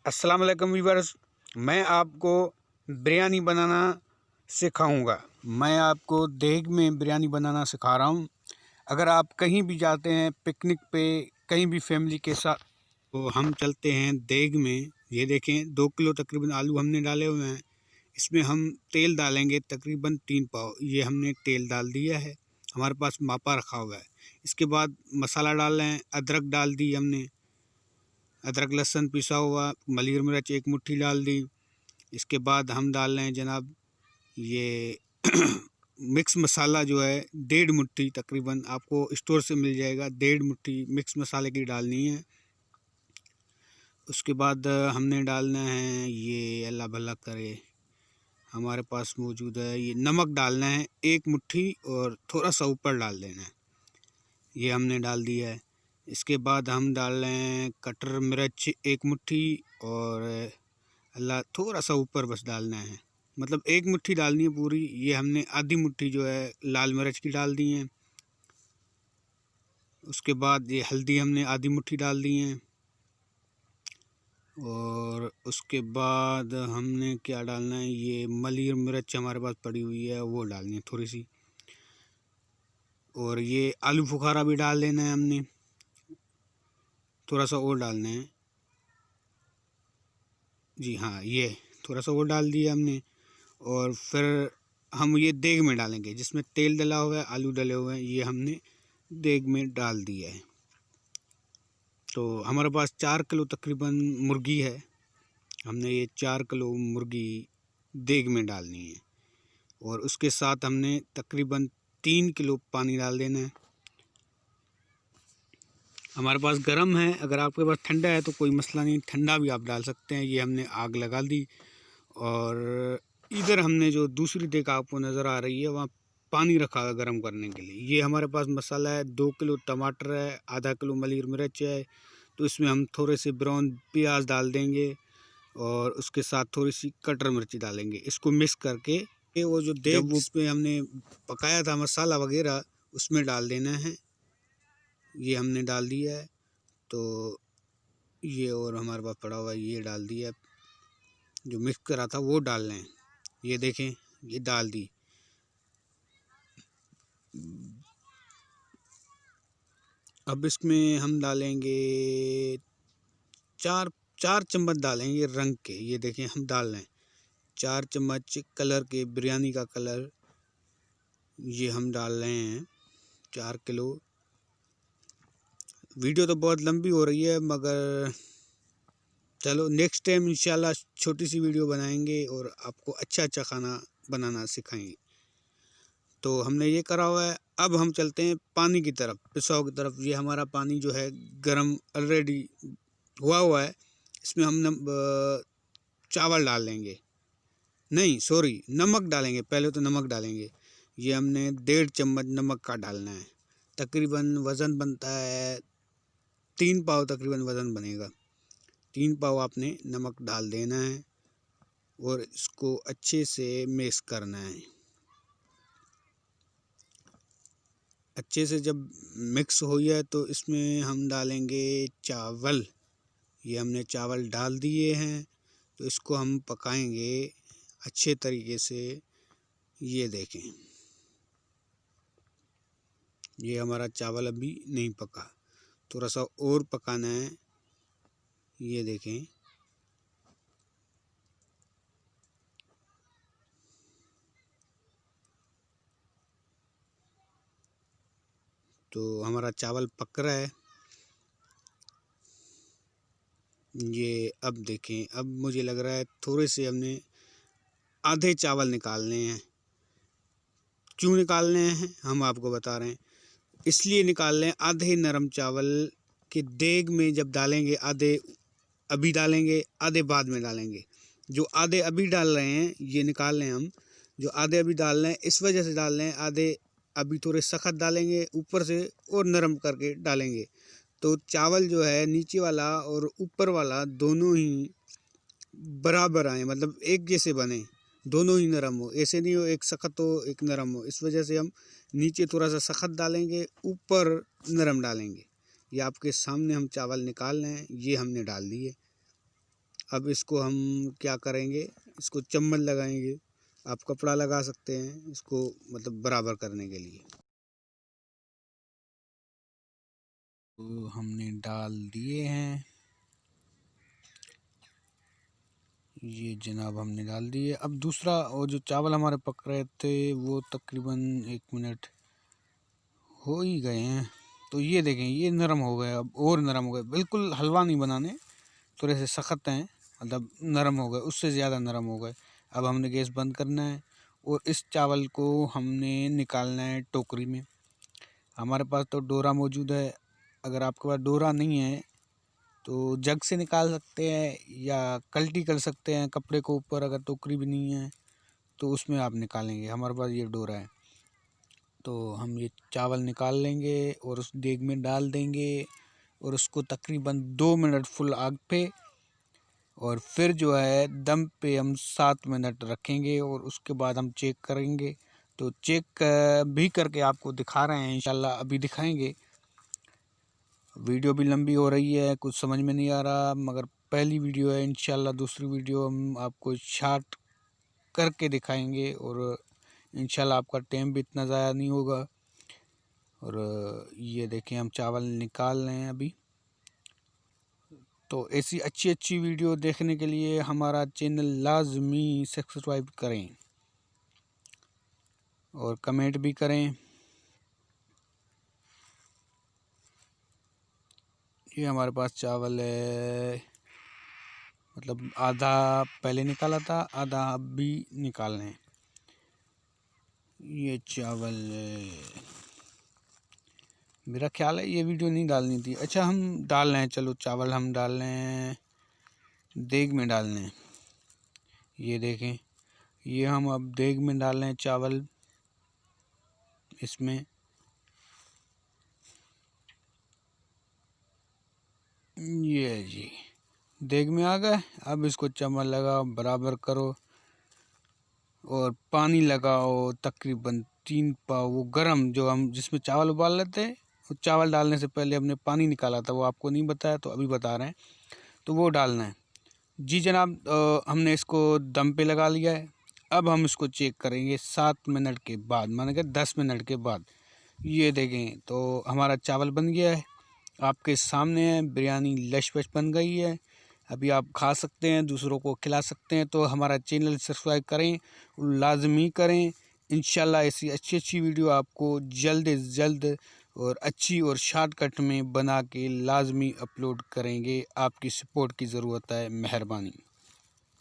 अस्सलाम वालेकुम व्यूअर्स, मैं आपको बिरयानी बनाना सिखाऊंगा। मैं आपको देग में बिरयानी बनाना सिखा रहा हूं। अगर आप कहीं भी जाते हैं पिकनिक पे, कहीं भी फैमिली के साथ, तो हम चलते हैं देग में। ये देखें 2 किलो तकरीबन आलू हमने डाले हुए हैं। इसमें हम तेल डालेंगे तकरीबन 3 पाव। ये हमने तेल डाल दिया है, हमारे पास मापा रखा हुआ है। इसके बाद मसाला डाल रहे हैं, अदरक डाल दी हमने, अदरक लहसुन पिसा हुआ, मलीर मिर्च 1 मुट्ठी डाल दी। इसके बाद हम डाल रहे हैं जनाब ये मिक्स मसाला जो है 1.5 मुट्ठी तकरीबन, आपको स्टोर से मिल जाएगा। 1.5 मुट्ठी मिक्स मसाले की डालनी है। उसके बाद हमने डालना है ये, अल्लाह भला करे, हमारे पास मौजूद है ये नमक डालना है 1 मुट्ठी और थोड़ा सा ऊपर डाल देना है। ये हमने डाल दिया है। इसके बाद हम डाल रहे हैं कटर मिर्च 1 मुट्ठी और अल्लाह थोड़ा सा ऊपर बस डालना है, मतलब 1 मुट्ठी डालनी है पूरी। ये हमने आधी मुट्ठी जो है लाल मिर्च की डाल दी है। उसके बाद ये हल्दी हमने आधी मुट्ठी डाल दी है। और उसके बाद हमने क्या डालना है, ये मलीर मिर्च हमारे पास पड़ी हुई है वो डालनी है थोड़ी सी। और ये आलू बुखारा भी डाल देना है हमने, थोड़ा सा और डालना है जी हाँ, ये थोड़ा सा वो डाल दिया हमने। और फिर हम ये देग में डालेंगे जिसमें तेल डला हुआ है, आलू डले हुए हैं, ये हमने देग में डाल दिया है। तो हमारे पास 4 किलो तकरीबन मुर्गी है। हमने ये 4 किलो मुर्गी देग में डालनी है। और उसके साथ हमने तकरीबन 3 किलो पानी डाल देना है। हमारे पास गर्म है, अगर आपके पास ठंडा है तो कोई मसला नहीं, ठंडा भी आप डाल सकते हैं। ये हमने आग लगा दी और इधर हमने जो दूसरी देग आपको नज़र आ रही है वहाँ पानी रखा है गर्म करने के लिए। ये हमारे पास मसाला है, 2 किलो टमाटर है, आधा किलो मलीर मिर्च है। तो इसमें हम थोड़े से ब्राउन प्याज डाल देंगे और उसके साथ थोड़ी सी कटर मिर्ची डालेंगे। इसको मिक्स करके ये वो जो देग उसमें हमने पकाया था मसाला वगैरह उसमें डाल देना है। ये हमने डाल दिया है। तो ये और हमारे पास पड़ा हुआ ये डाल दिया, जो मिक्स करा था वो डाल लें। ये देखें ये डाल दी। अब इसमें हम डालेंगे चार चम्मच डालेंगे रंग के। ये देखें हम डाल रहे हैं 4 चम्मच कलर के, बिरयानी का कलर ये हम डाल रहे हैं 4 किलो। वीडियो तो बहुत लंबी हो रही है, मगर चलो नेक्स्ट टाइम इंशाल्लाह छोटी सी वीडियो बनाएंगे और आपको अच्छा खाना बनाना सिखाएंगे। तो हमने ये करा हुआ है। अब हम चलते हैं पानी की तरफ, पिसाव की तरफ। ये हमारा पानी जो है गरम ऑलरेडी हुआ है। इसमें हम चावल डाल लेंगे, नहीं सॉरी नमक डालेंगे, पहले तो नमक डालेंगे। ये हमने 1.5 चम्मच नमक का डालना है। तकरीबन वज़न बनता है 3 पाव, तकरीबन वज़न बनेगा। 3 पाव आपने नमक डाल देना है और इसको अच्छे से मिक्स करना है। अच्छे से जब मिक्स हो जाए तो इसमें हम डालेंगे चावल। ये हमने चावल डाल दिए हैं। तो इसको हम पकाएंगे अच्छे तरीके से। ये देखें ये हमारा चावल अभी नहीं पका, थोड़ा सा और पकाना है। ये देखें तो हमारा चावल पक रहा है। ये अब देखें, अब मुझे लग रहा है थोड़े से हमने आधे चावल निकालने हैं। क्यों निकालने हैं हम आपको बता रहे हैं, इसलिए निकाल लें। आधे नरम चावल के देग में जब डालेंगे, आधे अभी डालेंगे, आधे बाद में डालेंगे। जो आधे अभी डाल रहे हैं ये निकाल लें हम। जो आधे अभी डाल रहे हैं इस वजह से डाल रहे हैं, आधे अभी थोड़े सख्त डालेंगे, ऊपर से और नरम करके डालेंगे। तो चावल जो है नीचे वाला और ऊपर वाला दोनों ही बराबर आए, मतलब एक जैसे बने, दोनों ही नरम हो। ऐसे नहीं हो एक सख्त हो एक नरम हो। इस वजह से हम नीचे थोड़ा सा सख्त डालेंगे, ऊपर नरम डालेंगे। ये आपके सामने हम चावल निकाल रहे हैं, ये हमने डाल दिए। अब इसको हम क्या करेंगे, इसको चम्मच लगाएंगे। आप कपड़ा लगा सकते हैं इसको मतलब बराबर करने के लिए। तो हमने डाल दिए हैं, ये जनाब हमने डाल दिए। अब दूसरा वो जो चावल हमारे पक रहे थे वो तकरीबन 1 मिनट हो ही गए हैं। तो ये देखें ये नरम हो गए, अब और नरम हो गए, बिल्कुल हलवा नहीं बनाने, थोड़े से सख्त हैं, मतलब नरम हो गए, उससे ज़्यादा नरम हो गए। अब हमने गैस बंद करना है और इस चावल को हमने निकालना है टोकरी में। हमारे पास तो डोरा मौजूद है, अगर आपके पास डोरा नहीं है तो जग से निकाल सकते हैं या कल्टी कर सकते हैं कपड़े को ऊपर। अगर टोकरी भी नहीं है तो उसमें आप निकालेंगे। हमारे पास ये डोरा है, तो हम ये चावल निकाल लेंगे और उस देग में डाल देंगे और उसको तकरीबन 2 मिनट फुल आग पे और फिर जो है दम पे हम 7 मिनट रखेंगे और उसके बाद हम चेक करेंगे। तो चेक भी करके आपको दिखा रहे हैं, इंशाल्लाह अभी दिखाएंगे। वीडियो भी लंबी हो रही है, कुछ समझ में नहीं आ रहा, मगर पहली वीडियो है, इंशाल्लाह दूसरी वीडियो हम आपको शॉर्ट करके दिखाएंगे और इंशाल्लाह आपका टाइम भी इतना ज़ाया नहीं होगा। और ये देखें हम चावल निकाल रहे हैं अभी। तो ऐसी अच्छी वीडियो देखने के लिए हमारा चैनल लाजमी सब्सक्राइब करें और कमेंट भी करें। ये हमारे पास चावल है, मतलब आधा पहले निकाला था, आधा अब भी निकाल रहे हैं। ये चावल मेरा ख्याल है ये वीडियो नहीं डालनी थी। अच्छा हम डाल रहे हैं, चलो चावल हम डाल रहे हैं, देग में डाल रहे हैं। ये देखें ये हम अब देग में डाल रहे हैं चावल, इसमें ये जी देग में आ गए। अब इसको चम्मच लगाओ, बराबर करो और पानी लगाओ तकरीबन 3 पाव। वो गरम जो हम जिसमें चावल उबाल लेते हैं, वो चावल डालने से पहले हमने पानी निकाला था, वो आपको नहीं बताया तो अभी बता रहे हैं, तो वो डालना है। जी जनाब, हमने इसको दम पे लगा लिया है। अब हम इसको चेक करेंगे 7 मिनट के बाद, माने कि 10 मिनट के बाद। ये देखें तो हमारा चावल बन गया है, आपके सामने है। बिरयानी लश-पश बन गई है, अभी आप खा सकते हैं, दूसरों को खिला सकते हैं। तो हमारा चैनल सब्सक्राइब करें, लाजमी करें। इंशाल्लाह ऐसी अच्छी वीडियो आपको जल्द से जल्द और अच्छी और शॉर्टकट में बना के लाजमी अपलोड करेंगे। आपकी सपोर्ट की ज़रूरत है, मेहरबानी।